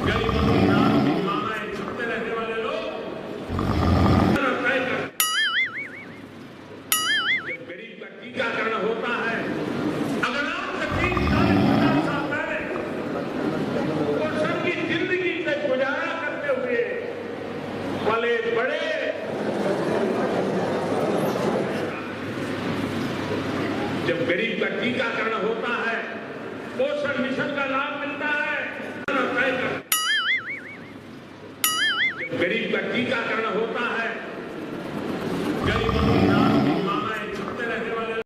गरीबों की नाम की मालाएं छपते रहने वाले लोग तय कर, जब गरीब का टीकाकरण होता है, अगर आप 30-40-50 साल पहले पोषण की जिंदगी से गुजारा करते हुए पले बड़े, जब गरीब का टीकाकरण होता है, पोषण मिशन का लाभ मिलता है, तय कर, जब गरीब का टीकाकरण